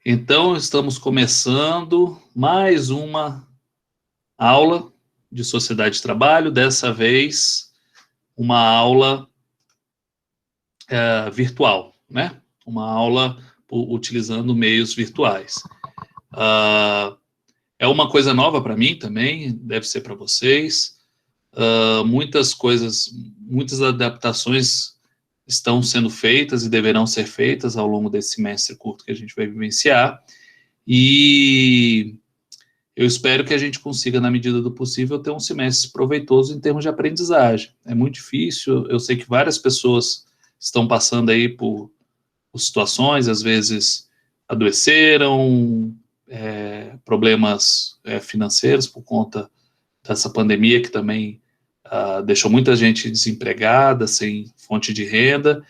Então, estamos começando mais uma aula de Sociedade de Trabalho, dessa vez uma aula virtual, né? Uma aula utilizando meios virtuais. É uma coisa nova para mim também, deve ser para vocês. Muitas coisas, muitas adaptações estão sendo feitas e deverão ser feitas ao longo desse semestre curto que a gente vai vivenciar. E eu espero que a gente consiga, na medida do possível, ter um semestre proveitoso em termos de aprendizagem. É muito difícil, eu sei que várias pessoas estão passando aí por situações, às vezes adoeceram, problemas financeiros por conta dessa pandemia que também deixou muita gente desempregada, sem fonte de renda,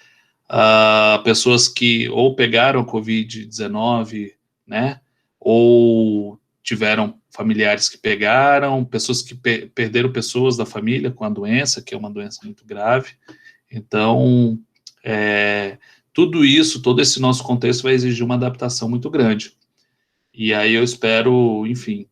pessoas que ou pegaram a Covid-19, né, ou tiveram familiares que pegaram, pessoas que perderam pessoas da família com a doença, que é uma doença muito grave. Então, tudo isso, todo esse nosso contexto vai exigir uma adaptação muito grande. E aí eu espero, enfim,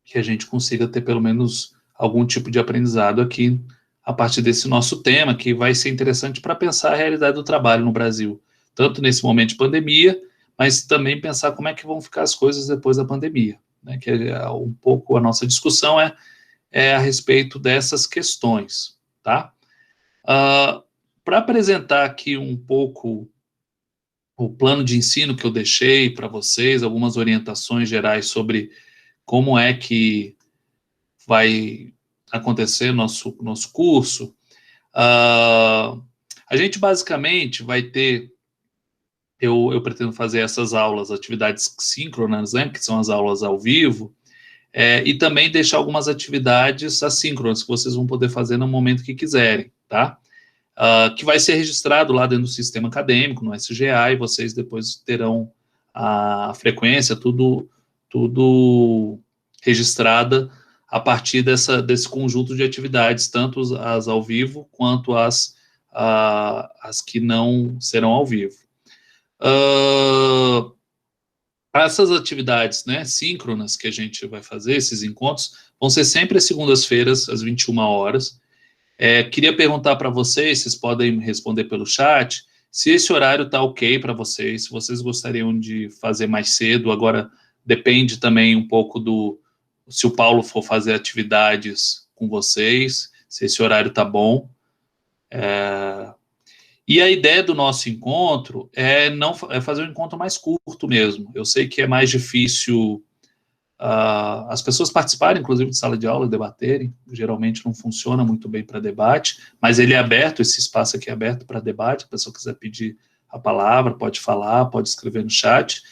que a gente consiga ter pelo menos algum tipo de aprendizado aqui a partir desse nosso tema, que vai ser interessante para pensar a realidade do trabalho no Brasil, tanto nesse momento de pandemia, mas também pensar como é que vão ficar as coisas depois da pandemia, né? Que um pouco a nossa discussão é a respeito dessas questões, tá? Para apresentar aqui um pouco o plano de ensino que eu deixei para vocês, algumas orientações gerais sobre como é que vai acontecer nosso curso. A gente basicamente vai ter, eu pretendo fazer essas aulas, atividades síncronas, né, que são as aulas ao vivo, e também deixar algumas atividades assíncronas que vocês vão poder fazer no momento que quiserem, tá? Que vai ser registrado lá dentro do sistema acadêmico, no SGA, e vocês depois terão a frequência, tudo registrada a partir desse conjunto de atividades, tanto as ao vivo quanto as que não serão ao vivo. Essas atividades, né, síncronas que a gente vai fazer, esses encontros, vão ser sempre às segundas-feiras, às 21 horas. Queria perguntar para vocês podem responder pelo chat, se esse horário está ok para vocês, se vocês gostariam de fazer mais cedo. Agora depende também um pouco se o Paulo for fazer atividades com vocês, se esse horário está bom. E a ideia do nosso encontro é fazer um encontro mais curto mesmo. Eu sei que é mais difícil as pessoas participarem, inclusive, de sala de aula, debaterem. Geralmente não funciona muito bem para debate, mas ele é aberto, esse espaço aqui é aberto para debate. A pessoa quiser pedir a palavra, pode falar, pode escrever no chat.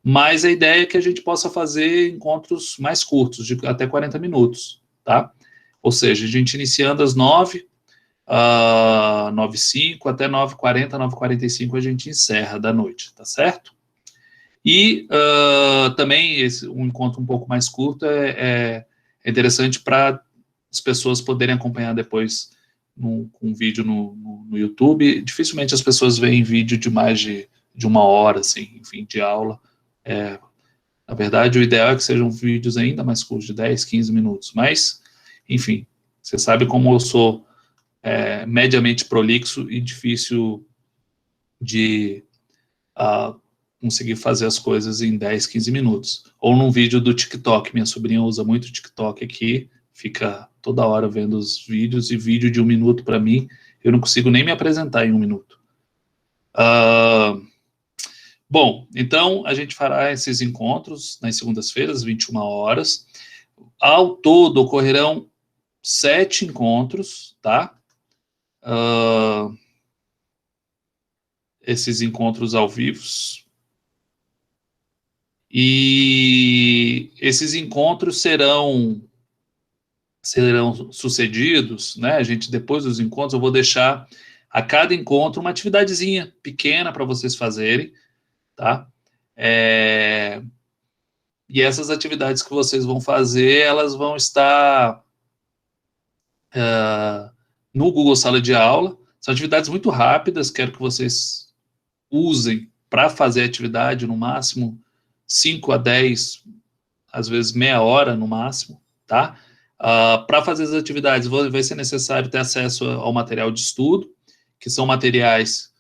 Mas a ideia é que a gente possa fazer encontros mais curtos, de até 40 minutos, tá? Ou seja, a gente iniciando às 9, 9h05, até 9h40, 9h45 a gente encerra da noite, tá certo? E também um encontro um pouco mais curto é interessante para as pessoas poderem acompanhar depois com um vídeo no YouTube. Dificilmente as pessoas veem vídeo de mais de 1 hora, assim, enfim, de aula. Na verdade, o ideal é que sejam vídeos ainda mais curtos, de 10, 15 minutos. Mas, enfim, você sabe como eu sou mediamente prolixo e difícil de conseguir fazer as coisas em 10, 15 minutos. Ou num vídeo do TikTok, minha sobrinha usa muito o TikTok aqui, fica toda hora vendo os vídeos, e vídeo de 1 minuto para mim, eu não consigo nem me apresentar em 1 minuto. Bom, então a gente fará esses encontros nas segundas-feiras, 21 horas. Ao todo ocorrerão 7 encontros, tá? Esses encontros ao vivo. E esses encontros serão sucedidos, né? A gente, depois dos encontros, eu vou deixar a cada encontro uma atividadezinha pequena para vocês fazerem, tá? E essas atividades que vocês vão fazer, elas vão estar no Google Sala de Aula. São atividades muito rápidas, quero que vocês usem para fazer a atividade no máximo 5 a 10, às vezes meia hora no máximo, tá? Para fazer as atividades, vai ser necessário ter acesso ao material de estudo, que são materiais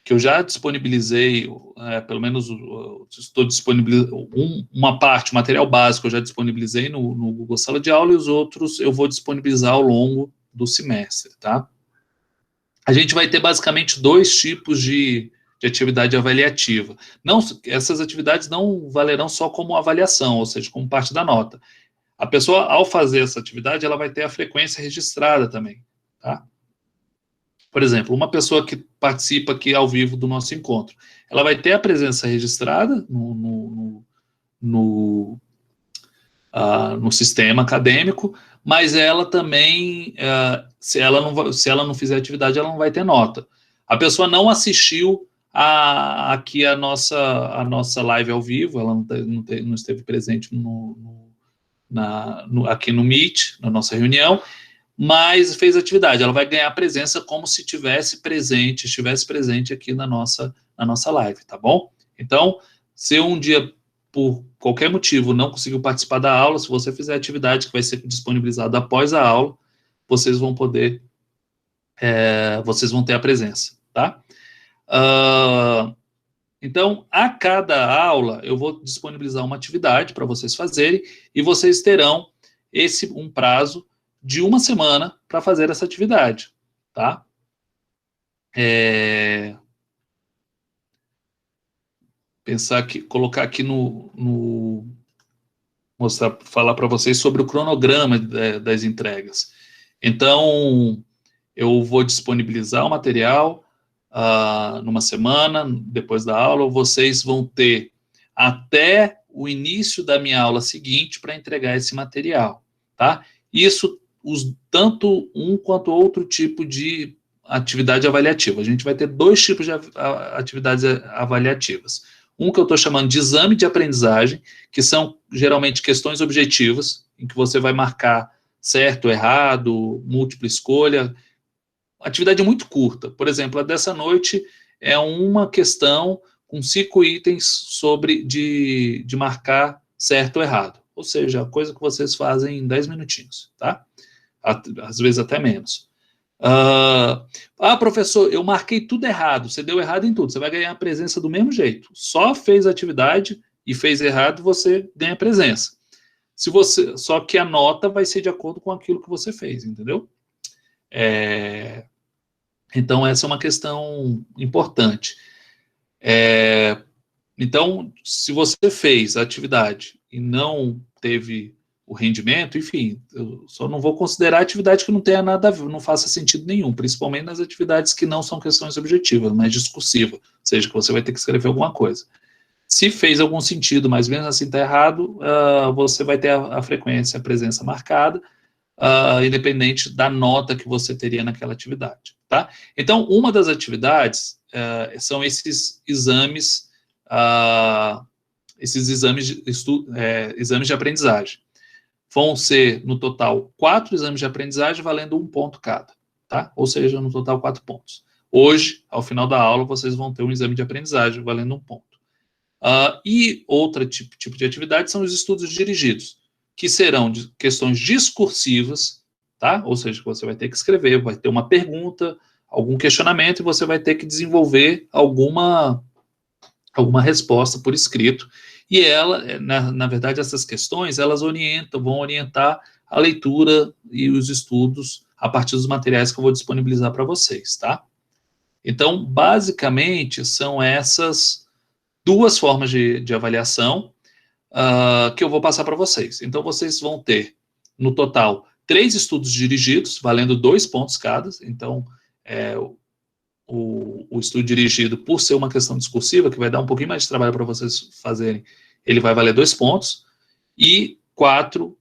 que eu já disponibilizei, pelo menos estou disponibilizando uma parte, o material básico eu já disponibilizei no Google Sala de Aula, e os outros eu vou disponibilizar ao longo do semestre, tá? A gente vai ter basicamente 2 tipos de atividade avaliativa. Essas atividades não valerão só como avaliação, ou seja, como parte da nota. A pessoa, ao fazer essa atividade, ela vai ter a frequência registrada também, tá? Por exemplo, uma pessoa que participa aqui ao vivo do nosso encontro, ela vai ter a presença registrada no sistema acadêmico, mas ela também, se ela não fizer atividade, ela não vai ter nota. A pessoa não assistiu aqui a nossa live ao vivo, ela não esteve presente aqui no Meet, na nossa reunião, mas fez atividade. Ela vai ganhar presença como se estivesse presente aqui na nossa live, tá bom? Então, se um dia, por qualquer motivo, não conseguiu participar da aula, se você fizer atividade que vai ser disponibilizada após a aula, vocês vão ter a presença, tá? Então, a cada aula, eu vou disponibilizar uma atividade para vocês fazerem, e vocês terão um prazo de 1 semana para fazer essa atividade, tá? Pensar aqui, colocar aqui falar para vocês sobre o cronograma das entregas. Então, eu vou disponibilizar o material numa semana, depois da aula, vocês vão ter até o início da minha aula seguinte para entregar esse material, tá? Isso, tanto um quanto outro tipo de atividade avaliativa. A gente vai ter 2 tipos de atividades avaliativas. Um que eu estou chamando de exame de aprendizagem, que são geralmente questões objetivas, em que você vai marcar certo, errado, múltipla escolha. Atividade muito curta. Por exemplo, a dessa noite é uma questão com 5 itens de marcar certo ou errado. Ou seja, a coisa que vocês fazem em 10 minutinhos, tá? Às vezes até menos. Professor, eu marquei tudo errado. Você deu errado em tudo. Você vai ganhar a presença do mesmo jeito. Só fez a atividade e fez errado, você ganha presença. Só que a nota vai ser de acordo com aquilo que você fez, entendeu? Então, essa é uma questão importante. Então, se você fez a atividade e não teve o rendimento, enfim, eu só não vou considerar atividade que não tenha nada a ver, não faça sentido nenhum, principalmente nas atividades que não são questões objetivas, mas discursivas, ou seja, que você vai ter que escrever alguma coisa. Se fez algum sentido, mas mesmo assim está errado, você vai ter a frequência, a presença marcada, independente da nota que você teria naquela atividade, tá? Então, uma das atividades são esses exames de aprendizagem. Vão ser, no total, 4 exames de aprendizagem, valendo 1 ponto cada, tá? Ou seja, no total, 4 pontos. Hoje, ao final da aula, vocês vão ter um exame de aprendizagem, valendo 1 ponto. E outro tipo de atividade são os estudos dirigidos, que serão de questões discursivas, tá? Ou seja, você vai ter que escrever, vai ter uma pergunta, algum questionamento, e você vai ter que desenvolver alguma resposta por escrito. E na verdade, essas questões, elas vão orientar a leitura e os estudos a partir dos materiais que eu vou disponibilizar para vocês, tá? Então, basicamente, são essas 2 formas de avaliação que eu vou passar para vocês. Então, vocês vão ter, no total, 3 estudos dirigidos, valendo 2 pontos cada. Então, o estudo dirigido, por ser uma questão discursiva, que vai dar um pouquinho mais de trabalho para vocês fazerem, ele vai valer 2 pontos, e 4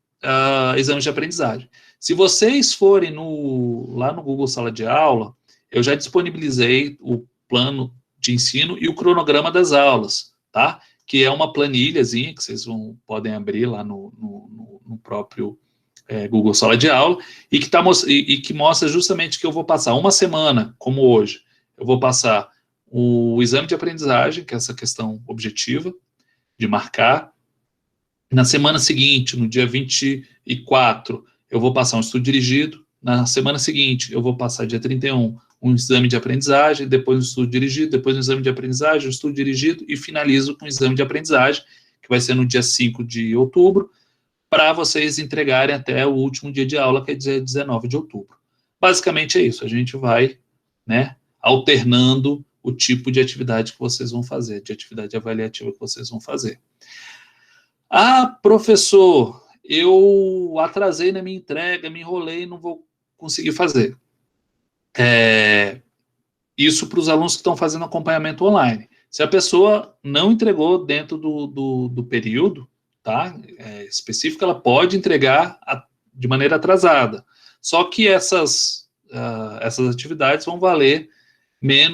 exames de aprendizagem. Se vocês forem lá no Google Sala de Aula, eu já disponibilizei o plano de ensino e o cronograma das aulas, tá? Que é uma planilhazinha que vocês podem abrir lá no próprio Google Sala de Aula, e que mostra justamente que eu vou passar 1 semana, como hoje. Eu vou passar o exame de aprendizagem, que é essa questão objetiva, de marcar. Na semana seguinte, no dia 24, eu vou passar um estudo dirigido. Na semana seguinte, eu vou passar dia 31, um exame de aprendizagem, depois um estudo dirigido, depois um exame de aprendizagem, um estudo dirigido e finalizo com o exame de aprendizagem, que vai ser no dia 5 de outubro, para vocês entregarem até o último dia de aula, que é dia 19 de outubro. Basicamente é isso, a gente vai, né, alternando o tipo de atividade que vocês vão fazer, de atividade avaliativa que vocês vão fazer. Ah, professor, eu atrasei na minha entrega, me enrolei, não vou conseguir fazer. Isso para os alunos que estão fazendo acompanhamento online. Se a pessoa não entregou dentro do período, tá, específico, ela pode entregar de maneira atrasada. Só que essas atividades vão valer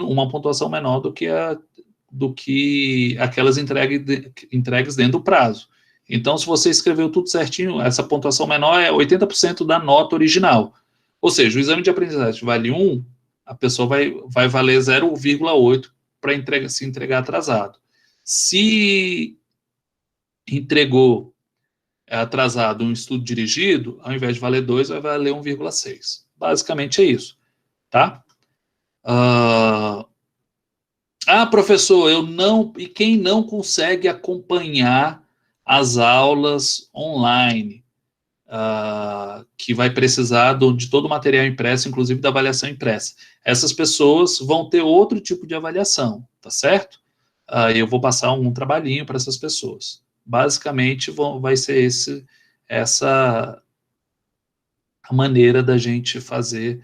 uma pontuação menor do que aquelas entregues dentro do prazo. Então, se você escreveu tudo certinho, essa pontuação menor é 80% da nota original. Ou seja, o exame de aprendizagem vale 1, a pessoa vai valer 0,8 para se entregar atrasado. Se entregou atrasado um estudo dirigido, ao invés de valer 2, vai valer 1,6. Basicamente é isso, tá? Professor, e quem não consegue acompanhar as aulas online, que vai precisar de todo o material impresso, inclusive da avaliação impressa. Essas pessoas vão ter outro tipo de avaliação, tá certo? Eu vou passar um trabalhinho para essas pessoas. Basicamente, vai ser essa a maneira da gente fazer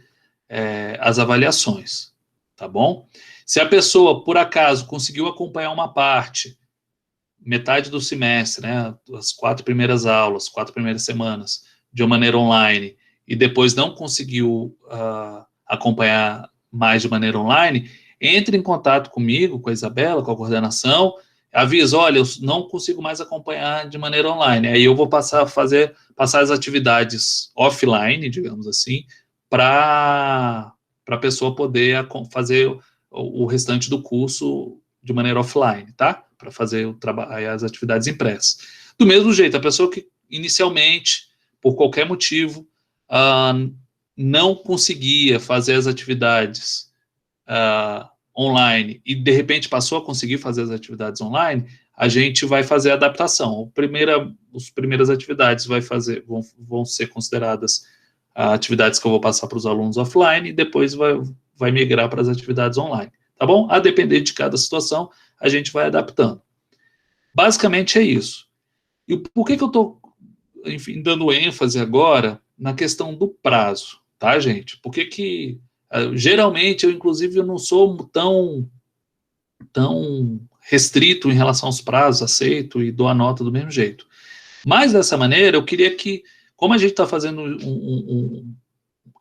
as avaliações, tá bom? Se a pessoa, por acaso, conseguiu acompanhar uma parte, metade do semestre, né, as 4 primeiras aulas, 4 primeiras semanas, de uma maneira online, e depois não conseguiu acompanhar mais de maneira online, entre em contato comigo, com a Isabela, com a coordenação, avisa, olha, eu não consigo mais acompanhar de maneira online. Aí eu vou passar as atividades offline, digamos assim, para a pessoa poder fazer o restante do curso de maneira offline, tá? Para fazer as atividades impressas. Do mesmo jeito, a pessoa que inicialmente, por qualquer motivo, não conseguia fazer as atividades online e de repente passou a conseguir fazer as atividades online, a gente vai fazer a adaptação. As primeiras atividades vão ser consideradas atividades que eu vou passar para os alunos offline e depois vai migrar para as atividades online, tá bom? A depender de cada situação, a gente vai adaptando. Basicamente é isso. E por que eu estou, enfim, dando ênfase agora na questão do prazo, tá, gente? Porque geralmente, inclusive, eu não sou tão restrito em relação aos prazos, aceito e dou a nota do mesmo jeito. Mas, dessa maneira, eu queria que, como a gente está fazendo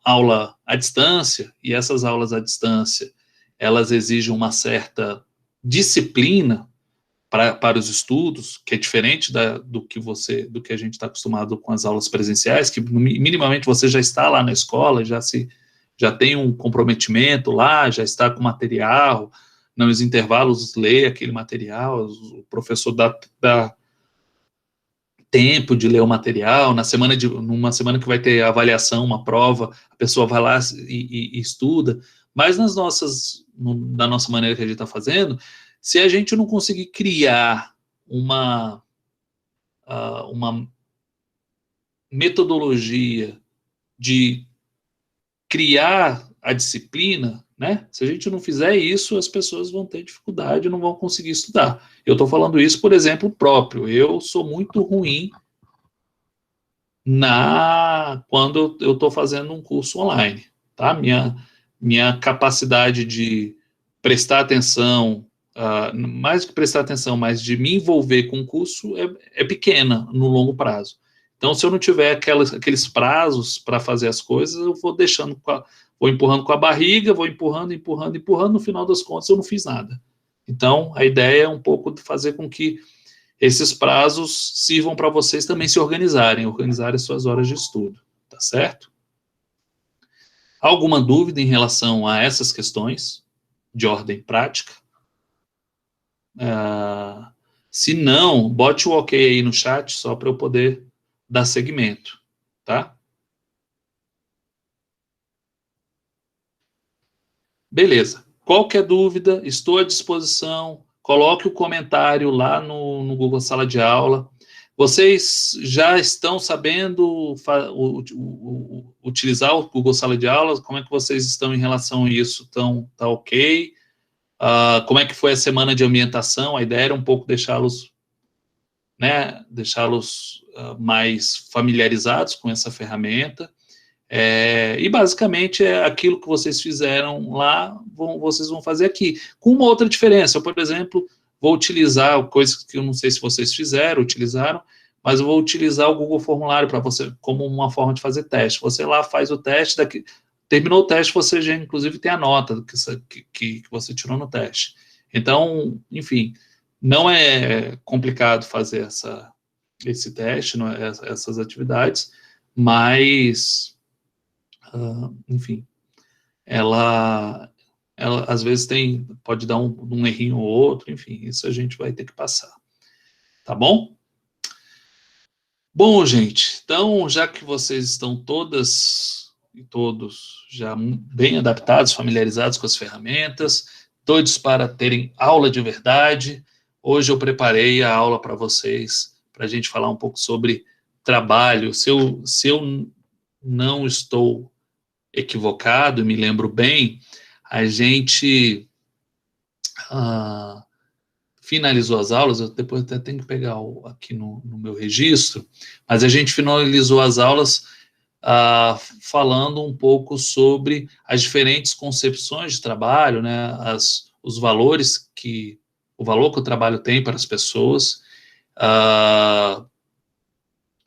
aula à distância, e essas aulas à distância, elas exigem uma certa disciplina para os estudos, que é diferente do que a gente está acostumado com as aulas presenciais, que minimamente você já está lá na escola, já tem um comprometimento lá, já está com material, nos intervalos lê aquele material, o professor dá tempo de ler o material, numa semana que vai ter avaliação, uma prova, a pessoa vai lá e estuda, mas na nossa maneira que a gente está fazendo, se a gente não conseguir criar uma metodologia de criar a disciplina, né? Se a gente não fizer isso, as pessoas vão ter dificuldade, não vão conseguir estudar. Eu estou falando isso, por exemplo, próprio. Eu sou muito ruim quando eu estou fazendo um curso online, tá? Minha capacidade de prestar atenção, mais do que prestar atenção, mas de me envolver com o curso é pequena no longo prazo. Então, se eu não tiver aqueles prazos para fazer as coisas, eu vou vou empurrando com a barriga, vou empurrando, no final das contas eu não fiz nada. Então, a ideia é um pouco de fazer com que esses prazos sirvam para vocês também se organizarem suas horas de estudo, tá certo? Alguma dúvida em relação a essas questões de ordem prática? Se não, bote o ok aí no chat, só para eu poder dar seguimento, tá? Beleza. Qualquer dúvida, estou à disposição. Coloque o comentário lá no Google Sala de Aula. Vocês já estão sabendo utilizar o Google Sala de Aula? Como é que vocês estão em relação a isso? Tá ok? Como é que foi a semana de ambientação? A ideia era um pouco deixá-los, né, mais familiarizados com essa ferramenta. E basicamente é aquilo que vocês fizeram lá, vocês vão fazer aqui. Com uma outra diferença, eu, por exemplo, vou utilizar coisas que eu não sei se vocês utilizaram, mas eu vou utilizar o Google Formulário para você como uma forma de fazer teste. Você lá faz o teste, terminou o teste, você já inclusive tem a nota que você tirou no teste. Então, enfim, não é complicado fazer esse teste, não é, essas atividades, mas enfim, ela às vezes pode dar um errinho ou outro, enfim, isso a gente vai ter que passar, tá bom? Bom, gente, então, já que vocês estão todas e todos já bem adaptados, familiarizados com as ferramentas, todos para terem aula de verdade, hoje eu preparei a aula para vocês, para a gente falar um pouco sobre trabalho. Se eu não estou equivocado, me lembro bem, a gente finalizou as aulas, eu depois até tenho que pegar aqui no meu registro, mas a gente finalizou as aulas falando um pouco sobre as diferentes concepções de trabalho, né, os valores o valor que o trabalho tem para as pessoas,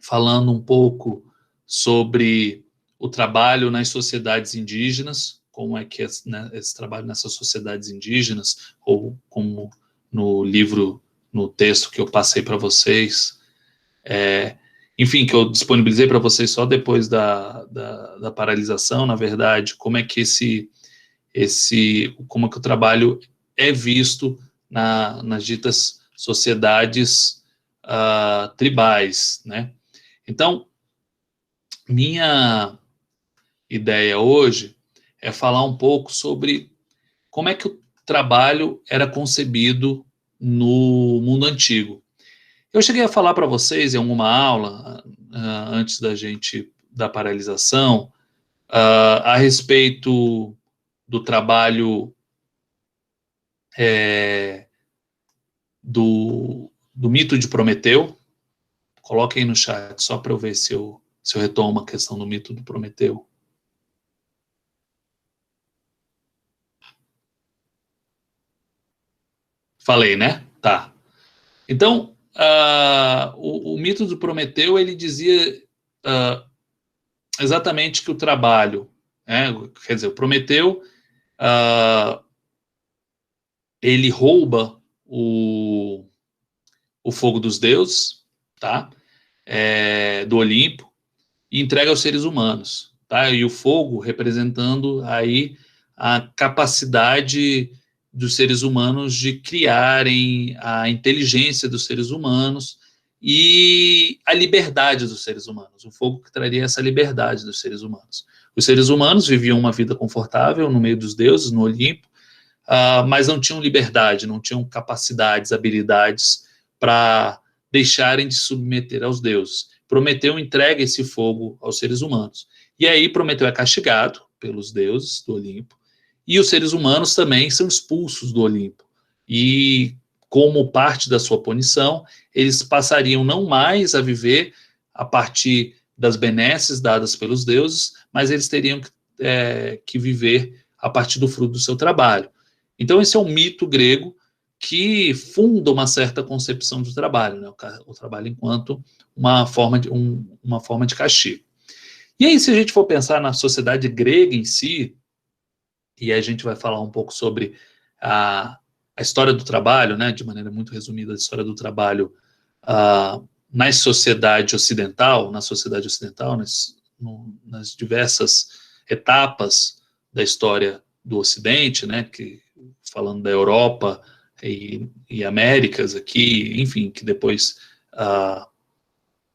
falando um pouco sobre o trabalho nas sociedades indígenas, como é que é, né, esse trabalho nessas sociedades indígenas, ou como no livro, no texto que eu passei para vocês, enfim, que eu disponibilizei para vocês só depois da paralisação, na verdade, como é que como é que o trabalho é visto nas ditas sociedades tribais, né? Então, minha ideia hoje é falar um pouco sobre como é que o trabalho era concebido no mundo antigo. Eu cheguei a falar para vocês em alguma aula, antes da paralisação, a respeito do trabalho do mito de Prometeu. Coloquem aí no chat, só para eu ver se eu retomo a questão do mito do Prometeu. Falei, né? Tá. Então, o mito do Prometeu, ele dizia exatamente que o trabalho, quer dizer, o Prometeu, ele rouba o fogo dos deuses, tá? Do Olimpo, e entrega aos seres humanos, tá? E o fogo representando aí a capacidade dos seres humanos de criarem a inteligência dos seres humanos e a liberdade dos seres humanos. O fogo que traria essa liberdade dos seres humanos. Os seres humanos viviam uma vida confortável no meio dos deuses, no Olimpo, mas não tinham liberdade, não tinham capacidades, habilidades para deixarem de submeter aos deuses. Prometeu entrega esse fogo aos seres humanos. E aí Prometeu é castigado pelos deuses do Olimpo, e os seres humanos também são expulsos do Olimpo. E como parte da sua punição, eles passariam não mais a viver a partir das benesses dadas pelos deuses, mas eles teriam que viver a partir do fruto do seu trabalho. Então esse é um mito grego que funda uma certa concepção de trabalho, né? O trabalho enquanto uma forma de castigo. E aí, se a gente for pensar na sociedade grega em si, e a gente vai falar um pouco sobre a história do trabalho, né, de maneira muito resumida, a história do trabalho na sociedade ocidental, nas diversas etapas da história do Ocidente, né, falando da Europa, e Américas aqui, enfim, que depois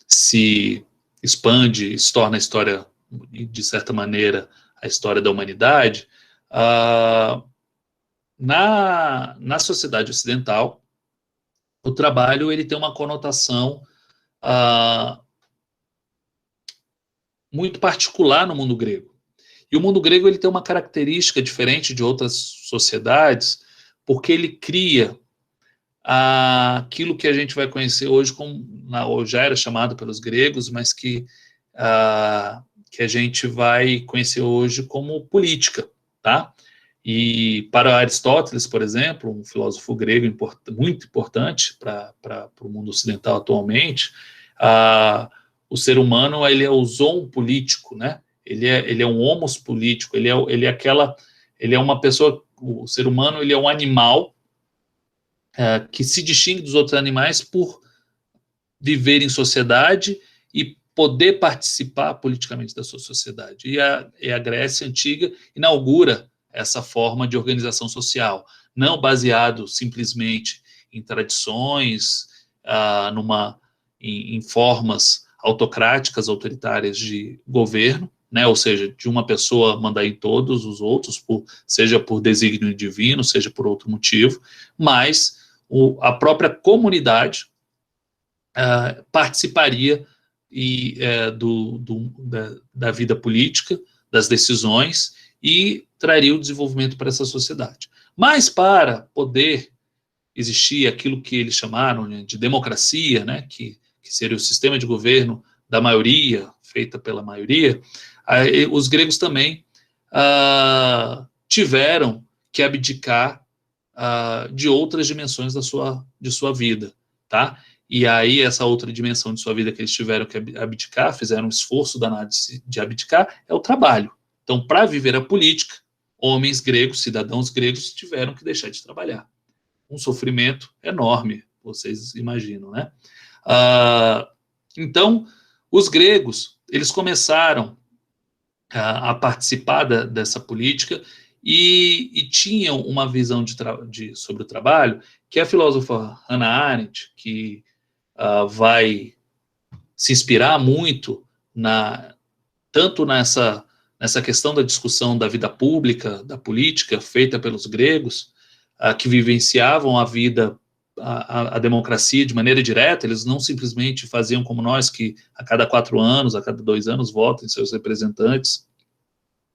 se expande, se torna a história, de certa maneira, a história da humanidade, na sociedade ocidental, o trabalho ele tem uma conotação muito particular no mundo grego. E o mundo grego ele tem uma característica diferente de outras sociedades, porque ele cria aquilo que a gente vai conhecer hoje como, ou já era chamado pelos gregos, mas que a gente vai conhecer hoje como política, tá? E para Aristóteles, por exemplo, um filósofo grego muito importante para o mundo ocidental atualmente, o ser humano ele é o zoon político, né? Ele é um homos político, ele é uma pessoa, o ser humano ele é um animal que se distingue dos outros animais por viver em sociedade e poder participar politicamente da sua sociedade. E a Grécia Antiga inaugura essa forma de organização social, não baseado simplesmente em tradições, em formas autocráticas, autoritárias de governo, né, ou seja, de uma pessoa mandar em todos os outros, seja por desígnio divino, seja por outro motivo, mas a própria comunidade participaria da vida política, das decisões, e traria o desenvolvimento para essa sociedade. Mas para poder existir aquilo que eles chamaram de democracia, né, que seria o sistema de governo da maioria, feita pela maioria, os gregos também tiveram que abdicar de outras dimensões de sua vida, tá? E aí essa outra dimensão de sua vida que eles tiveram que abdicar, fizeram um esforço danado de abdicar, é o trabalho. Então, para viver a política, homens gregos, cidadãos gregos, tiveram que deixar de trabalhar. Um sofrimento enorme, vocês imaginam, né? Então, os gregos, eles começaram a participar dessa política e tinham uma visão sobre o trabalho, que a filósofa Hannah Arendt, que vai se inspirar muito tanto nessa questão da discussão da vida pública, da política, feita pelos gregos, que vivenciavam a vida, a democracia de maneira direta. Eles não simplesmente faziam como nós, que a cada 4 anos, a cada 2 anos, votam seus representantes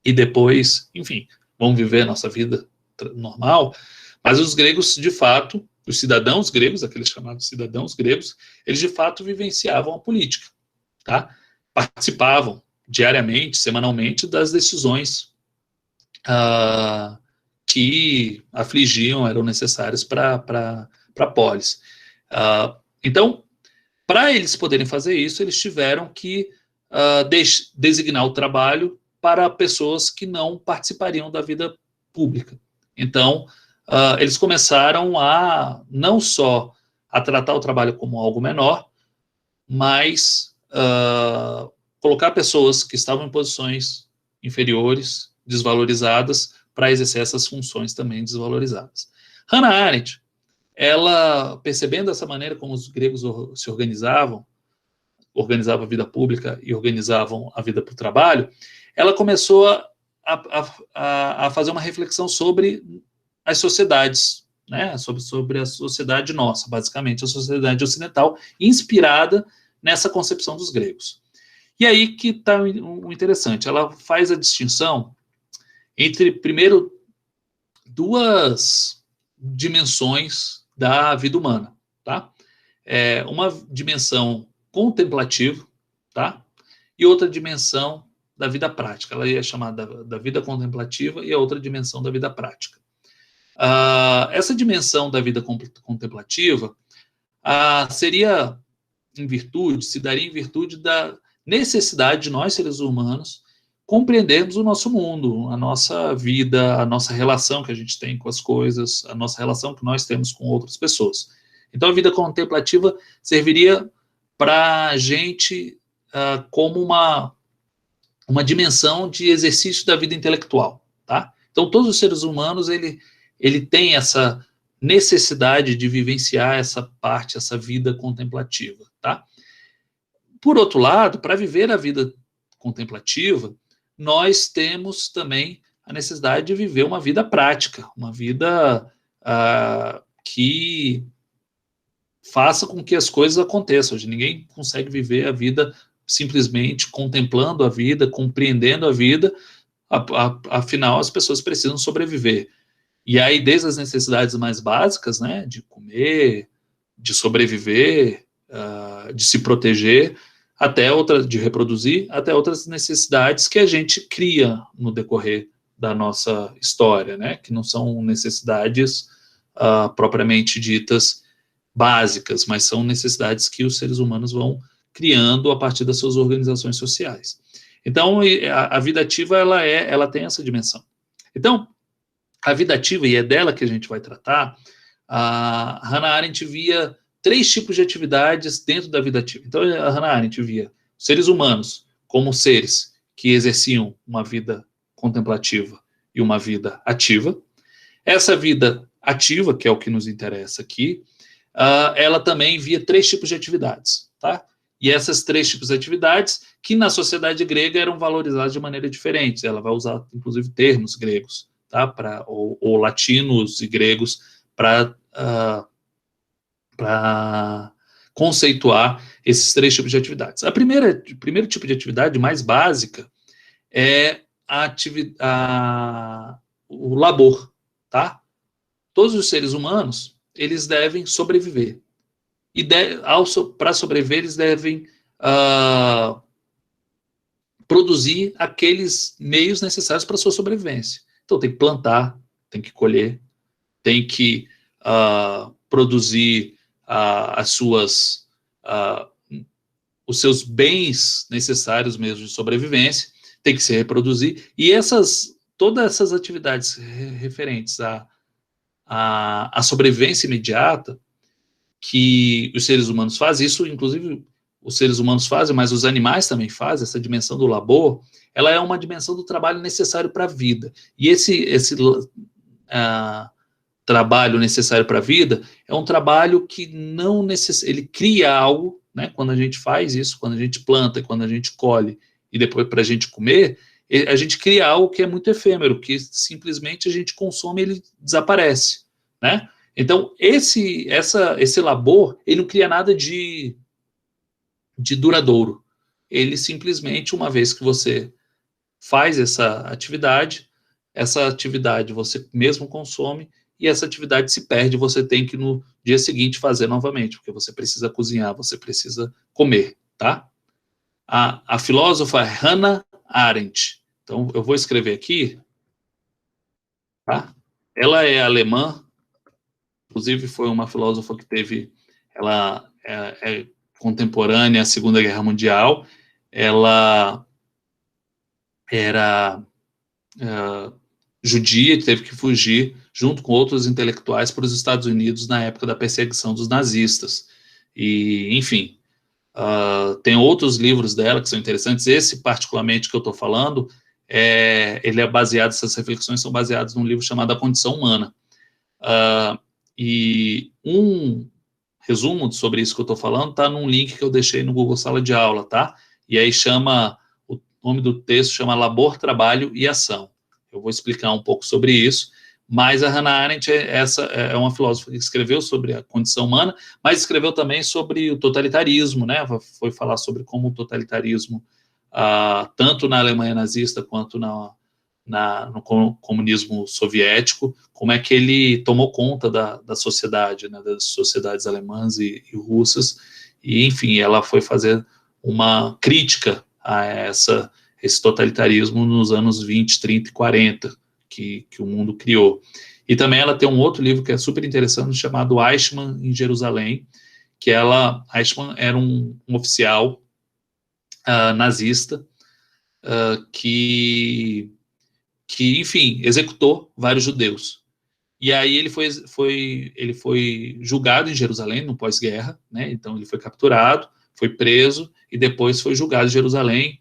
e depois, enfim, vão viver a nossa vida normal. Mas os gregos, de fato, os cidadãos gregos, aqueles chamados cidadãos gregos, eles de fato vivenciavam a política, tá? Participavam diariamente, semanalmente, das decisões que afligiam, eram necessárias para a polis. Então, para eles poderem fazer isso, eles tiveram que designar o trabalho para pessoas que não participariam da vida pública. Então, eles começaram não só a tratar o trabalho como algo menor, mas colocar pessoas que estavam em posições inferiores, desvalorizadas, para exercer essas funções também desvalorizadas. Hannah Arendt, ela, percebendo essa maneira como os gregos se organizavam a vida pública e organizavam a vida para o trabalho, ela começou a fazer uma reflexão sobre as sociedades, né, sobre a sociedade nossa, basicamente a sociedade ocidental, inspirada nessa concepção dos gregos. E aí que está o interessante, ela faz a distinção entre, primeiro, 2 dimensões da vida humana, tá? Uma dimensão contemplativa, tá? E outra dimensão da vida prática. Ela ia chamar da vida contemplativa e a outra dimensão da vida prática. Essa dimensão da vida contemplativa se daria em virtude da necessidade de nós, seres humanos, compreendermos o nosso mundo, a nossa vida, a nossa relação que a gente tem com as coisas, a nossa relação que nós temos com outras pessoas. Então, a vida contemplativa serviria para a gente como uma dimensão de exercício da vida intelectual, tá? Então, todos os seres humanos, ele tem essa necessidade de vivenciar essa parte, essa vida contemplativa, tá? Por outro lado, para viver a vida contemplativa, nós temos também a necessidade de viver uma vida prática, uma vida que faça com que as coisas aconteçam. Hoje ninguém consegue viver a vida simplesmente contemplando a vida, compreendendo a vida, afinal as pessoas precisam sobreviver. E aí, desde as necessidades mais básicas, né, de comer, de sobreviver, de se proteger, até outras, de reproduzir, até outras necessidades que a gente cria no decorrer da nossa história, né, que não são necessidades propriamente ditas básicas, mas são necessidades que os seres humanos vão criando a partir das suas organizações sociais. Então, a vida ativa, ela tem essa dimensão. Então, a vida ativa, e é dela que a gente vai tratar, a Hannah Arendt via 3 tipos de atividades dentro da vida ativa. Então, a Hannah Arendt via seres humanos como seres que exerciam uma vida contemplativa e uma vida ativa. Essa vida ativa, que é o que nos interessa aqui, ela também via 3 tipos de atividades, tá? E essas 3 tipos de atividades, que na sociedade grega eram valorizadas de maneira diferente. Ela vai usar, inclusive, termos gregos, tá? Ou latinos e gregos para conceituar esses 3 tipos de atividades. O primeiro tipo de atividade mais básica é o labor, tá? Todos os seres humanos, eles devem sobreviver. E para sobreviver, eles devem produzir aqueles meios necessários para a sua sobrevivência. Então, tem que plantar, tem que colher, tem que produzir os seus bens necessários mesmo de sobrevivência, tem que se reproduzir, e todas essas atividades referentes à sobrevivência imediata que os seres humanos fazem, isso inclusive os seres humanos fazem, mas os animais também fazem, essa dimensão do labor, ela é uma dimensão do trabalho necessário para a vida, e esse trabalho necessário para a vida é um trabalho que não ele cria algo, né? Quando a gente faz isso, quando a gente planta, quando a gente colhe e depois para a gente comer, a gente cria algo que é muito efêmero, que simplesmente a gente consome e ele desaparece, né? Então, esse labor, ele não cria nada de duradouro. Ele simplesmente, uma vez que você faz essa atividade você mesmo consome, e essa atividade se perde, você tem que no dia seguinte fazer novamente, porque você precisa cozinhar, você precisa comer, tá? A filósofa Hannah Arendt, então eu vou escrever aqui, tá? Ela é alemã, inclusive foi uma filósofa que ela é contemporânea à Segunda Guerra Mundial, ela era judia, que teve que fugir junto com outros intelectuais para os Estados Unidos na época da perseguição dos nazistas. E, enfim, tem outros livros dela que são interessantes. Esse, particularmente, que eu estou falando, essas reflexões são baseadas num livro chamado A Condição Humana. E um resumo sobre isso que eu estou falando está num link que eu deixei no Google Sala de Aula, tá? E aí o nome do texto chama Labor, Trabalho e Ação. Eu vou explicar um pouco sobre isso, mas a Hannah Arendt é uma filósofa que escreveu sobre a condição humana, mas escreveu também sobre o totalitarismo, né? Foi falar sobre como o totalitarismo, tanto na Alemanha nazista quanto no comunismo soviético, como é que ele tomou conta da sociedade, né? Das sociedades alemãs e russas, e, enfim, ela foi fazer uma crítica a esse totalitarismo nos anos 20, 30 e 40 que o mundo criou. E também ela tem um outro livro que é super interessante, chamado Eichmann em Jerusalém, que Eichmann era um oficial nazista que, enfim, executou vários judeus. E aí ele foi julgado em Jerusalém, no pós-guerra, né? Então ele foi capturado, foi preso e depois foi julgado em Jerusalém,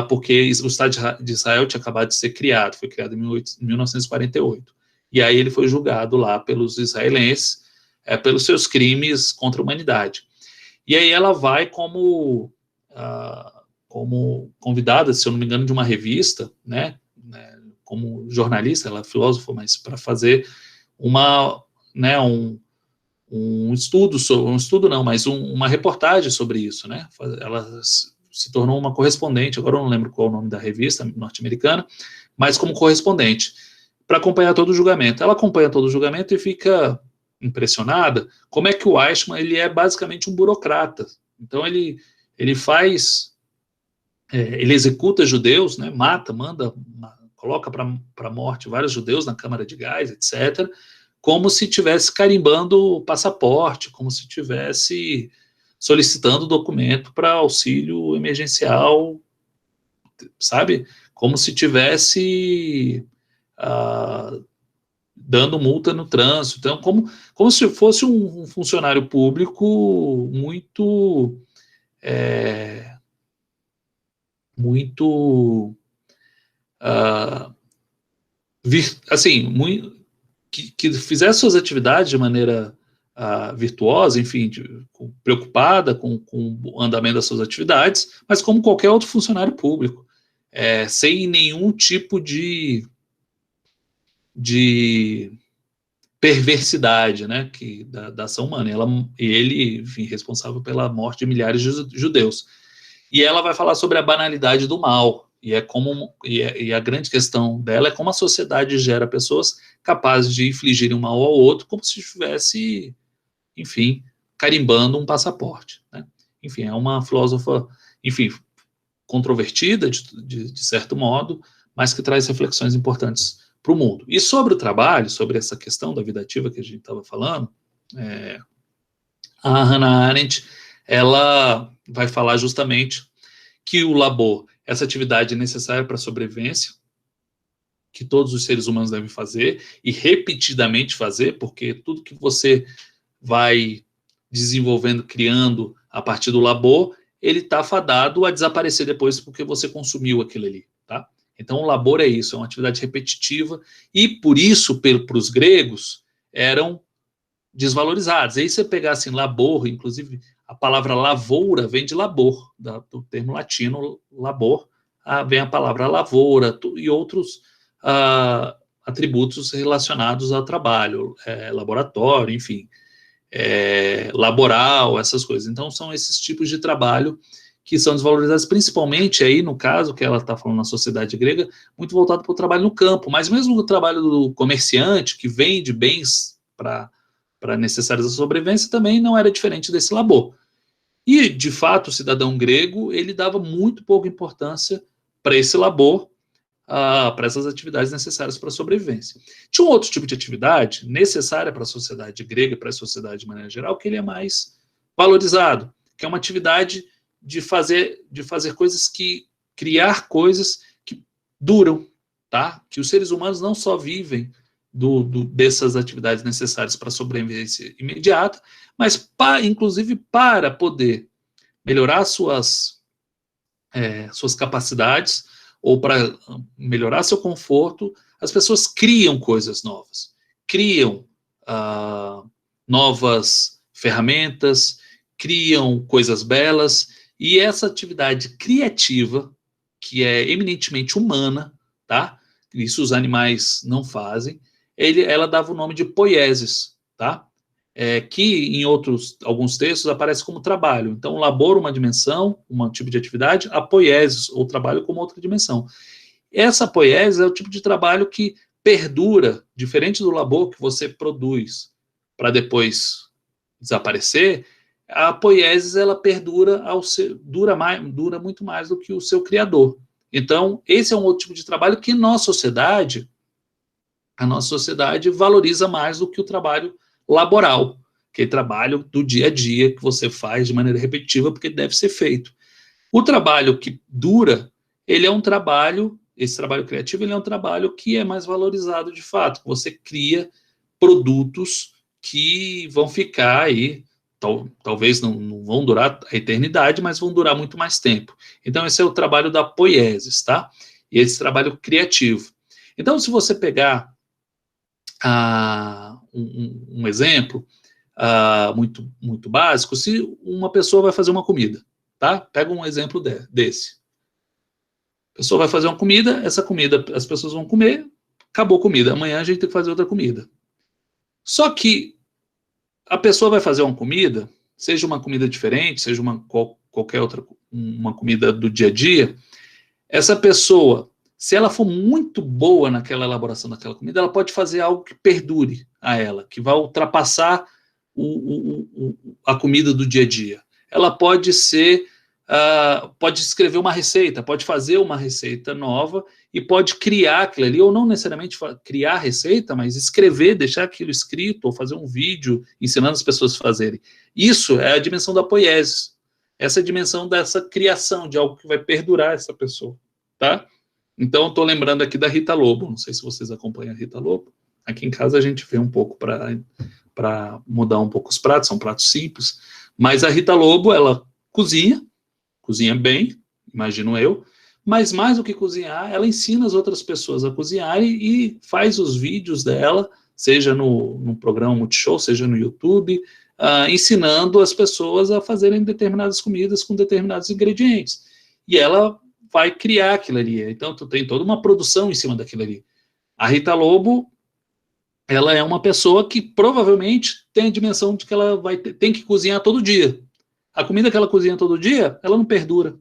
porque o Estado de Israel tinha acabado de ser criado, foi criado em 1948. e aí ele foi julgado lá pelos israelenses, pelos seus crimes contra a humanidade. E aí ela vai como convidada, se eu não me engano, de uma revista, né, como jornalista, ela é filósofa, mas para fazer um estudo não, mas uma reportagem sobre isso, né? Ela se tornou uma correspondente, agora eu não lembro qual é o nome da revista norte-americana, mas como correspondente, para acompanhar todo o julgamento. Ela acompanha todo o julgamento e fica impressionada como é que o Eichmann, ele é basicamente um burocrata. Então ele ele executa judeus, né? Coloca para a morte vários judeus na câmara de gás, etc., como se estivesse carimbando o passaporte, como se estivesse solicitando documento para auxílio emergencial, sabe? Como se estivesse dando multa no trânsito. Então, como se fosse um funcionário público muito assim, que fizesse suas atividades de maneira virtuosa, enfim, preocupada com o andamento das suas atividades, mas como qualquer outro funcionário público, sem nenhum tipo de perversidade, né, da ação humana. Ele, enfim, responsável pela morte de milhares de judeus. E ela vai falar sobre a banalidade do mal, e a grande questão dela é como a sociedade gera pessoas capazes de infligirem um mal ao outro, como se estivesse, enfim, carimbando um passaporte, né? Enfim, é uma filósofa, enfim, controvertida, de certo modo, mas que traz reflexões importantes para o mundo. E sobre o trabalho, sobre essa questão da vida ativa que a gente estava falando, a Hannah Arendt, ela vai falar justamente que o labor, essa atividade é necessária para a sobrevivência, que todos os seres humanos devem fazer, e repetidamente fazer, porque tudo que você vai desenvolvendo, criando a partir do labor, ele está fadado a desaparecer depois porque você consumiu aquilo ali, tá? Então o labor é isso, é uma atividade repetitiva, e por isso, para os gregos, eram desvalorizados. Aí você pegar assim, labor, inclusive a palavra lavoura vem de labor, do termo latino labor, vem a palavra lavoura e outros atributos relacionados ao trabalho, laboratório, enfim, laboral, essas coisas. Então são esses tipos de trabalho que são desvalorizados, principalmente aí no caso que ela está falando na sociedade grega, muito voltado para o trabalho no campo, mas mesmo o trabalho do comerciante que vende bens para necessários da sobrevivência também não era diferente desse labor. E, de fato, o cidadão grego, ele dava muito pouca importância para esse labor, para essas atividades necessárias para a sobrevivência. Tinha um outro tipo de atividade necessária para a sociedade grega, para a sociedade de maneira geral, que ele é mais valorizado, que é uma atividade de fazer coisas criar coisas que duram, tá? Que os seres humanos não só vivem dessas atividades necessárias para a sobrevivência imediata, mas inclusive para poder melhorar suas capacidades ou para melhorar seu conforto, as pessoas criam coisas novas, criam novas ferramentas, criam coisas belas, e essa atividade criativa, que é eminentemente humana, tá? Isso os animais não fazem, ela dava o nome de poiesis, tá? Que em alguns textos aparece como trabalho. Então, labor, uma dimensão, um tipo de atividade, a poiesis, ou trabalho como outra dimensão. Essa poiesis é o tipo de trabalho que perdura, diferente do labor que você produz para depois desaparecer. A poiesis, ela perdura, dura muito mais do que o seu criador. Então, esse é um outro tipo de trabalho que a nossa sociedade valoriza mais do que o trabalho laboral, que é trabalho do dia a dia que você faz de maneira repetitiva porque deve ser feito. O trabalho que dura, esse trabalho criativo, ele é um trabalho que é mais valorizado de fato. Você cria produtos que vão ficar aí, talvez não vão durar a eternidade, mas vão durar muito mais tempo. Então esse é o trabalho da poiesis, tá? E esse trabalho criativo. Então, se você pegar um exemplo muito básico, se uma pessoa vai fazer uma comida, tá? Pega um exemplo desse. A pessoa vai fazer uma comida, essa comida as pessoas vão comer, acabou a comida, amanhã a gente tem que fazer outra comida. Só que a pessoa vai fazer uma comida, seja uma comida diferente, seja qualquer outra, uma comida do dia a dia, essa pessoa, se ela for muito boa naquela elaboração daquela comida, ela pode fazer algo que perdure a ela, que vai ultrapassar a comida do dia a dia. Ela pode pode escrever uma receita, pode fazer uma receita nova e pode criar aquilo ali, ou não necessariamente criar a receita, mas escrever, deixar aquilo escrito, ou fazer um vídeo ensinando as pessoas a fazerem. Isso é a dimensão da poiesis. Essa é a dimensão dessa criação de algo que vai perdurar essa pessoa, tá? Então, eu estou lembrando aqui da Rita Lobo, não sei se vocês acompanham a Rita Lobo, aqui em casa a gente vê um pouco para mudar um pouco os pratos, são pratos simples, mas a Rita Lobo, ela cozinha bem, imagino eu, mas mais do que cozinhar, ela ensina as outras pessoas a cozinharem e faz os vídeos dela, seja no programa Multishow, seja no YouTube, ensinando as pessoas a fazerem determinadas comidas com determinados ingredientes. E ela vai criar aquilo ali. Então, tu tem toda uma produção em cima daquilo ali. A Rita Lobo, ela é uma pessoa que provavelmente tem a dimensão de que ela tem que cozinhar todo dia. A comida que ela cozinha todo dia, ela não perdura.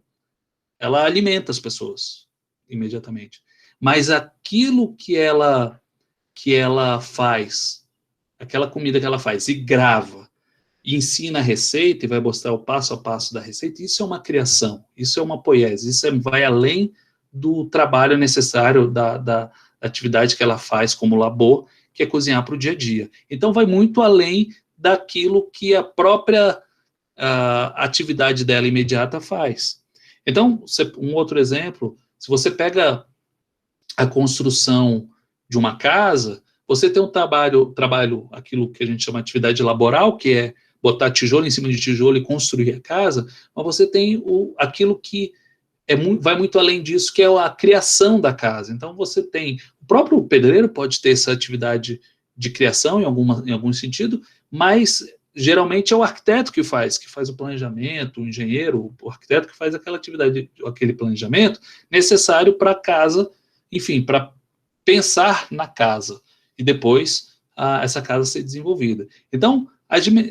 Ela alimenta as pessoas imediatamente. Mas aquilo que ela faz, aquela comida que ela faz e grava, e ensina a receita e vai mostrar o passo a passo da receita, isso é uma criação, isso é uma poiesia, isso vai além do trabalho necessário da atividade que ela faz como labor, que é cozinhar para o dia a dia. Então vai muito além daquilo que a própria atividade dela imediata faz. Então, um outro exemplo, se você pega a construção de uma casa, você tem um trabalho, aquilo que a gente chama de atividade laboral, que é botar tijolo em cima de tijolo e construir a casa, mas você tem aquilo que vai muito além disso, que é a criação da casa. Então, você tem... O próprio pedreiro pode ter essa atividade de criação, em algum sentido, mas geralmente é o arquiteto que faz o planejamento, o engenheiro, o arquiteto que faz aquela atividade, aquele planejamento necessário para a casa, enfim, para pensar na casa e depois essa casa ser desenvolvida. Então,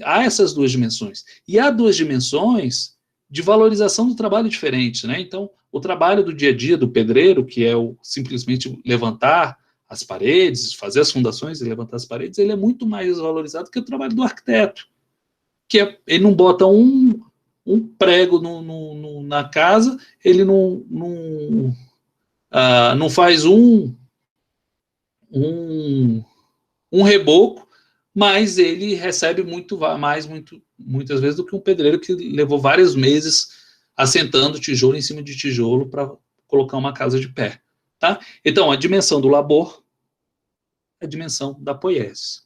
há essas duas dimensões. E há duas dimensões de valorização do trabalho diferente, né? Então, o trabalho do dia a dia do pedreiro, que é simplesmente levantar as paredes, fazer as fundações e levantar as paredes, ele é muito mais valorizado que o trabalho do arquiteto, ele não bota um prego na casa, ele não faz um reboco, mas ele recebe muitas vezes do que um pedreiro que levou vários meses assentando tijolo em cima de tijolo para colocar uma casa de pé. Tá? Então, a dimensão do labor é a dimensão da poiesis.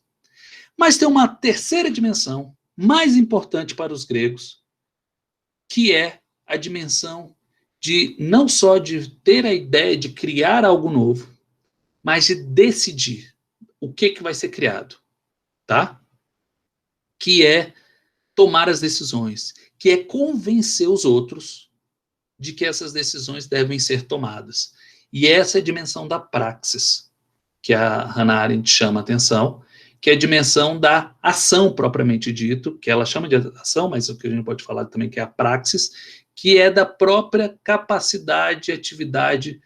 Mas tem uma terceira dimensão, mais importante para os gregos, que é a dimensão de não só de ter a ideia de criar algo novo, mas de decidir o que vai ser criado, tá? Que é tomar as decisões, que é convencer os outros de que essas decisões devem ser tomadas. E essa é a dimensão da praxis, que a Hannah Arendt chama a atenção, que é a dimensão da ação propriamente dito, que ela chama de ação, mas o que a gente pode falar também que é a praxis, que é da própria capacidade e atividade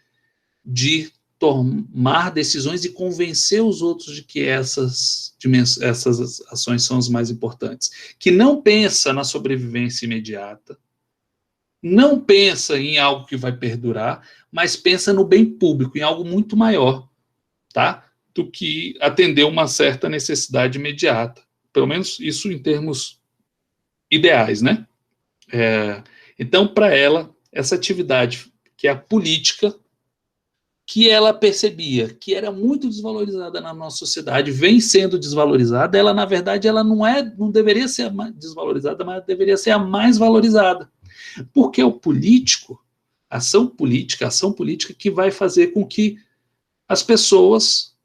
de tomar decisões e convencer os outros de que essas ações são as mais importantes. Que não pensa na sobrevivência imediata, não pensa em algo que vai perdurar, mas pensa no bem público, em algo muito maior, tá? Do que atender uma certa necessidade imediata. Pelo menos isso em termos ideais, né? Então, para ela, essa atividade, que é a política, que ela percebia que era muito desvalorizada na nossa sociedade, vem sendo desvalorizada, ela, na verdade, ela não deveria ser desvalorizada, mas deveria ser a mais valorizada. Porque o político, a ação política que vai fazer com que as pessoas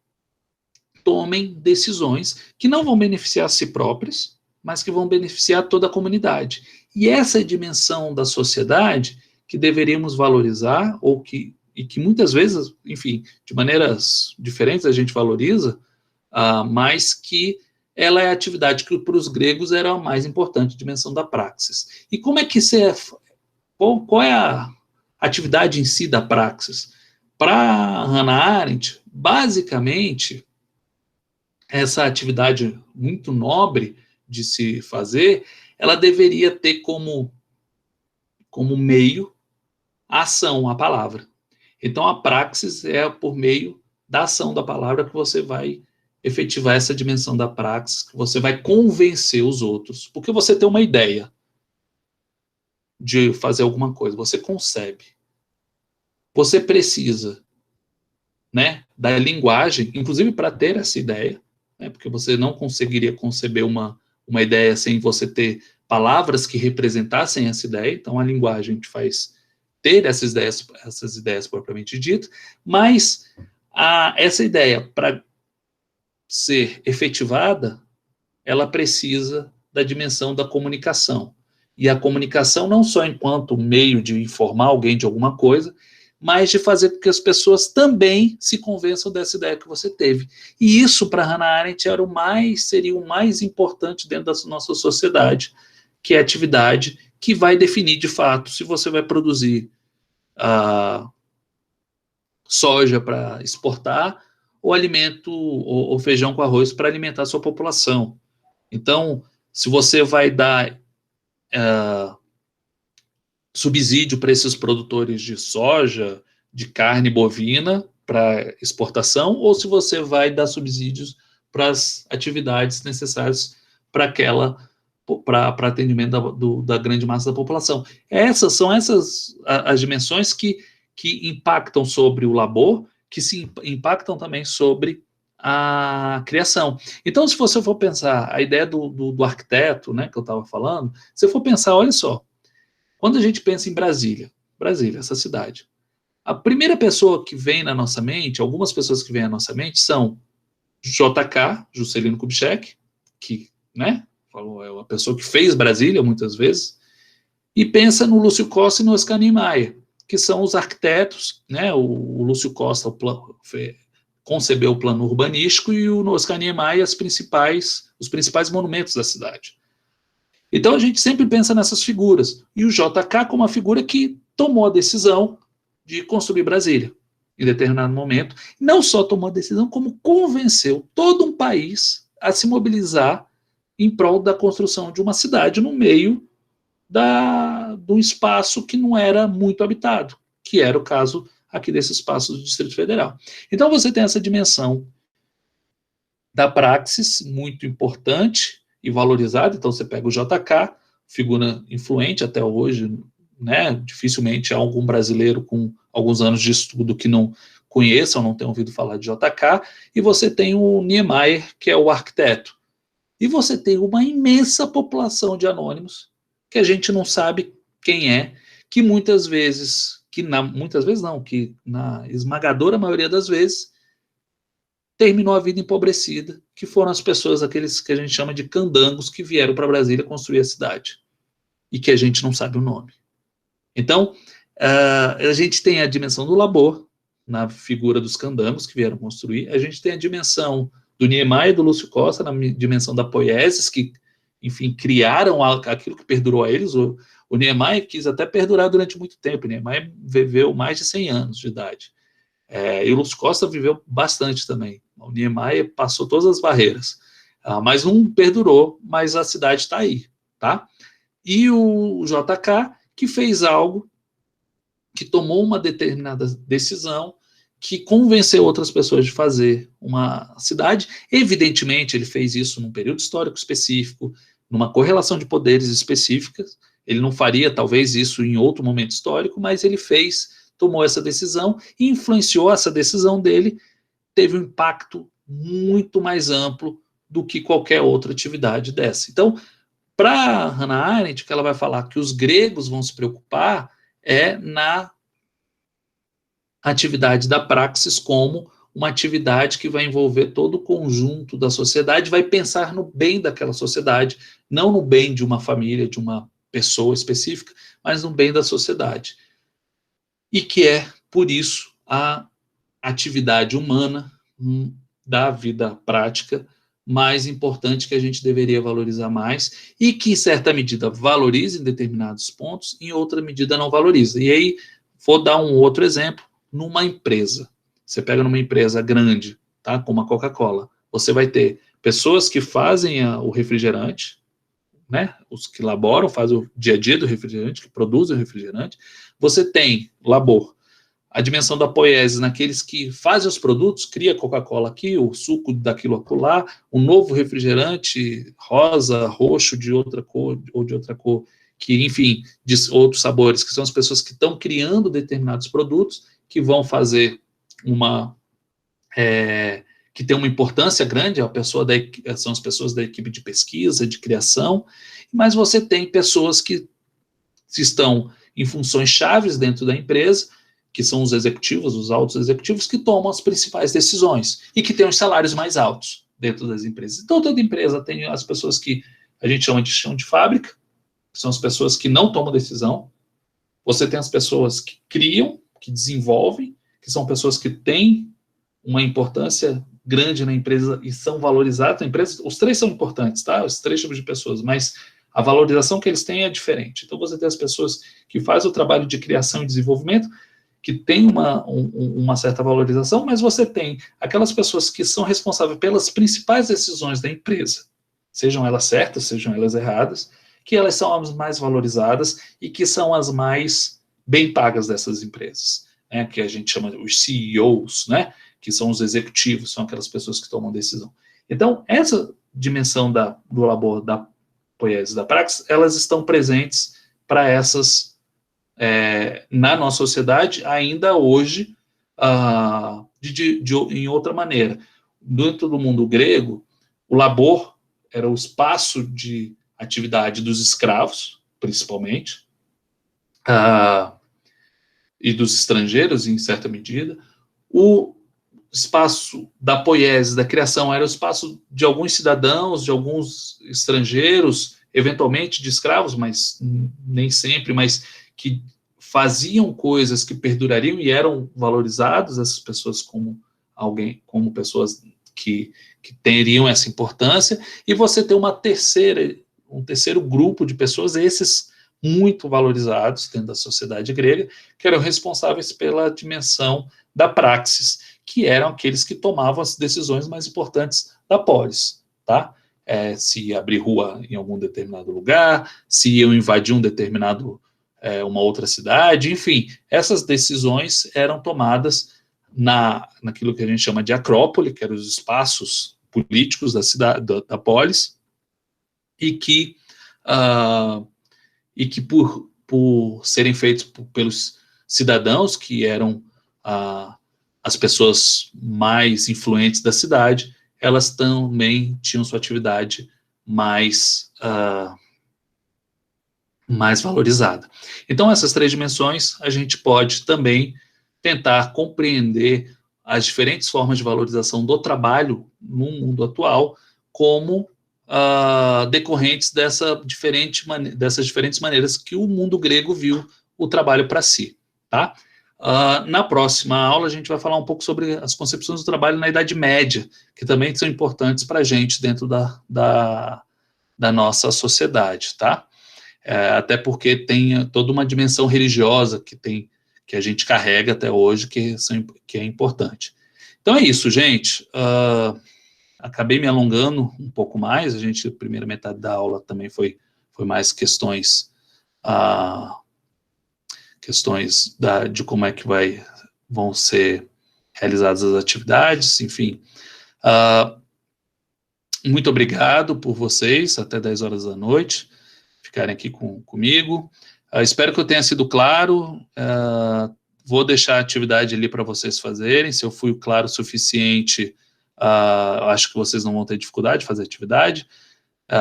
tomem decisões que não vão beneficiar a si próprias, mas que vão beneficiar toda a comunidade. E essa é a dimensão da sociedade que deveríamos valorizar, e que muitas vezes, enfim, de maneiras diferentes a gente valoriza, mas que ela é a atividade que para os gregos era a mais importante, a dimensão da praxis. E como é que isso é, qual é a atividade em si da praxis? Para Hannah Arendt, basicamente, essa atividade muito nobre de se fazer, ela deveria ter como meio a ação, a palavra. Então, a praxis é por meio da ação da palavra que você vai efetivar essa dimensão da praxis, que você vai convencer os outros, porque você tem uma ideia de fazer alguma coisa, você concebe. Você precisa, né, da linguagem, inclusive para ter essa ideia, né, porque você não conseguiria conceber uma ideia sem você ter palavras que representassem essa ideia, então a linguagem te faz ter essas ideias propriamente ditas, mas essa ideia, para ser efetivada, ela precisa da dimensão da comunicação. E a comunicação não só enquanto meio de informar alguém de alguma coisa, mas de fazer com que as pessoas também se convençam dessa ideia que você teve. E isso, para Hannah Arendt, seria o mais importante dentro da nossa sociedade, que é a atividade que vai definir, de fato, se você vai produzir soja para exportar ou alimento, ou feijão com arroz para alimentar a sua população. Então, se você vai dar subsídio para esses produtores de soja, de carne bovina para exportação, ou se você vai dar subsídios para as atividades necessárias para atendimento da grande massa da população. São essas as dimensões que impactam sobre o labor, que se impactam também sobre a criação. Então, se você for pensar a ideia do arquiteto, né, que eu estava falando, se você for pensar, olha só, quando a gente pensa em Brasília, essa cidade, a primeira pessoa que vem na nossa mente, algumas pessoas que vêm na nossa mente são JK, Juscelino Kubitschek, que, né, é uma pessoa que fez Brasília muitas vezes, e pensa no Lúcio Costa e no Oscar Niemeyer, que são os arquitetos, né, o Lúcio Costa concebeu o plano urbanístico e o Oscar Niemeyer os principais monumentos da cidade. Então a gente sempre pensa nessas figuras, e o JK como uma figura que tomou a decisão de construir Brasília, em determinado momento, não só tomou a decisão, como convenceu todo um país a se mobilizar em prol da construção de uma cidade no meio do espaço que não era muito habitado, que era o caso aqui desse espaço do Distrito Federal. Então você tem essa dimensão da praxis muito importante e valorizada. Então você pega o JK, figura influente até hoje, né? Dificilmente há algum brasileiro com alguns anos de estudo que não conheça ou não tenha ouvido falar de JK, e você tem o Niemeyer, que é o arquiteto. E você tem uma imensa população de anônimos que a gente não sabe quem é, que muitas vezes na esmagadora maioria das vezes terminou a vida empobrecida, que foram as pessoas, aqueles que a gente chama de candangos, que vieram para Brasília construir a cidade, e que a gente não sabe o nome. Então, a gente tem a dimensão do labor, na figura dos candangos que vieram construir, a gente tem a dimensão do Niemeyer e do Lúcio Costa, na dimensão da poiesis, que, enfim, criaram aquilo que perdurou a eles. O Niemeyer quis até perdurar durante muito tempo, o Niemeyer viveu mais de 100 anos de idade. E o Lúcio Costa viveu bastante também. O Niemeyer passou todas as barreiras, mas não perdurou, mas a cidade está aí, tá? E o JK, que fez algo, que tomou uma determinada decisão, que convenceu outras pessoas de fazer uma cidade. Evidentemente, ele fez isso num período histórico específico, numa correlação de poderes específicas. Ele não faria, talvez, isso em outro momento histórico, mas ele tomou essa decisão e influenciou essa decisão dele, teve um impacto muito mais amplo do que qualquer outra atividade dessa. Então, para Hannah Arendt, o que ela vai falar que os gregos vão se preocupar é na atividade da praxis como uma atividade que vai envolver todo o conjunto da sociedade, vai pensar no bem daquela sociedade, não no bem de uma família, de uma pessoa específica, mas no bem da sociedade. E que é, por isso, a atividade humana da vida prática mais importante, que a gente deveria valorizar mais, e que, em certa medida, valoriza em determinados pontos, em outra medida não valoriza. E aí, vou dar um outro exemplo, numa empresa. Você pega numa empresa grande, tá, como a Coca-Cola, você vai ter pessoas que fazem o refrigerante, né, os que elaboram, fazem o dia a dia do refrigerante, que produzem o refrigerante. Você tem labor, a dimensão da poiesis naqueles que fazem os produtos, cria Coca-Cola aqui, o suco daquilo acolá, um novo refrigerante rosa, roxo, de outra cor, ou de outra cor, que, enfim, de outros sabores, que são as pessoas que estão criando determinados produtos, que vão fazer que tem uma importância grande, são as pessoas da equipe de pesquisa, de criação, mas você tem pessoas que estão em funções chaves dentro da empresa, que são os executivos, os altos executivos, que tomam as principais decisões e que têm os salários mais altos dentro das empresas. Então, toda empresa tem as pessoas que a gente chama de chão de fábrica, que são as pessoas que não tomam decisão. Você tem as pessoas que criam, que desenvolvem, que são pessoas que têm uma importância grande na empresa e são valorizadas na empresa. Os três são importantes, tá? Os três tipos de pessoas, mas a valorização que eles têm é diferente. Então, você tem as pessoas que fazem o trabalho de criação e desenvolvimento, que tem uma certa valorização, mas você tem aquelas pessoas que são responsáveis pelas principais decisões da empresa, sejam elas certas, sejam elas erradas, que elas são as mais valorizadas e que são as mais bem pagas dessas empresas, né, que a gente chama os CEOs, né, que são os executivos, são aquelas pessoas que tomam decisão. Então, essa dimensão do labor, da poiesis, da praxis, elas estão presentes para essas na nossa sociedade ainda hoje, em outra maneira. Dentro do mundo grego, o labor era o espaço de atividade dos escravos, principalmente, e dos estrangeiros, em certa medida. O espaço da poiesis, da criação, era o espaço de alguns cidadãos, de alguns estrangeiros, eventualmente de escravos, mas nem sempre, mas que faziam coisas que perdurariam e eram valorizados, essas pessoas como pessoas que teriam essa importância, e você tem um terceiro grupo de pessoas, esses muito valorizados dentro da sociedade grega, que eram responsáveis pela dimensão da praxis, que eram aqueles que tomavam as decisões mais importantes da polis, tá? Se abrir rua em algum determinado lugar, se iam invadir uma outra cidade, enfim, essas decisões eram tomadas naquilo que a gente chama de acrópole, que eram os espaços políticos da cidade, da polis, e que por serem feitos pelos cidadãos, que eram as pessoas mais influentes da cidade, elas também tinham sua atividade mais valorizada. Então, essas três dimensões, a gente pode também tentar compreender as diferentes formas de valorização do trabalho no mundo atual como decorrentes dessas diferentes maneiras que o mundo grego viu o trabalho para si, tá? Na próxima aula, a gente vai falar um pouco sobre as concepções do trabalho na Idade Média, que também são importantes para a gente dentro da nossa sociedade, tá? Até porque tem toda uma dimensão religiosa que a gente carrega até hoje, que é importante. Então é isso, gente. Acabei me alongando um pouco mais. A primeira metade da aula também foi mais questões de como é que vão ser realizadas as atividades, enfim. Muito obrigado por vocês, até 10 horas da noite, ficarem aqui comigo. Espero que eu tenha sido claro. Vou deixar a atividade ali para vocês fazerem. Se eu fui claro o suficiente, acho que vocês não vão ter dificuldade de fazer a atividade.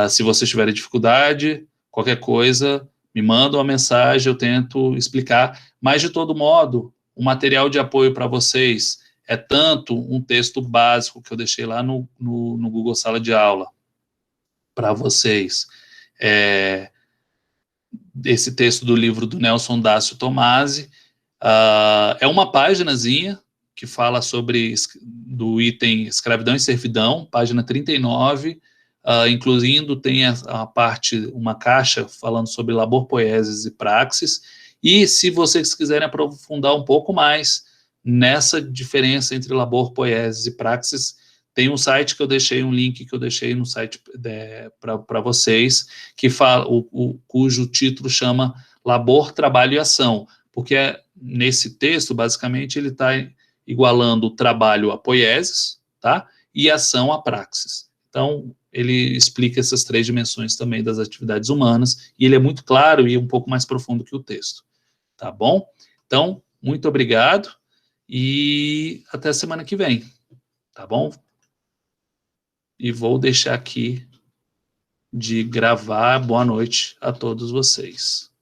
Se vocês tiverem dificuldade, qualquer coisa, me manda uma mensagem, eu tento explicar. Mas, de todo modo, o material de apoio para vocês é tanto um texto básico que eu deixei lá no Google Sala de Aula para vocês, esse texto do livro do Nelson Dácio Tomasi, é uma páginazinha que fala sobre do item escravidão e servidão, página 39, incluindo tem a parte, uma caixa falando sobre labor, poieses e praxis, e se vocês quiserem aprofundar um pouco mais nessa diferença entre labor, poieses e praxis, tem um site que eu deixei, um link que eu deixei no site para vocês, que fala, cujo título chama Labor, Trabalho e Ação, porque nesse texto, basicamente, ele está igualando o trabalho a poieses, tá? E a ação a praxis. Então, ele explica essas 3 dimensões também das atividades humanas, e ele é muito claro e um pouco mais profundo que o texto, tá bom? Então, muito obrigado, e até semana que vem, tá bom? E vou deixar aqui de gravar. Boa noite a todos vocês.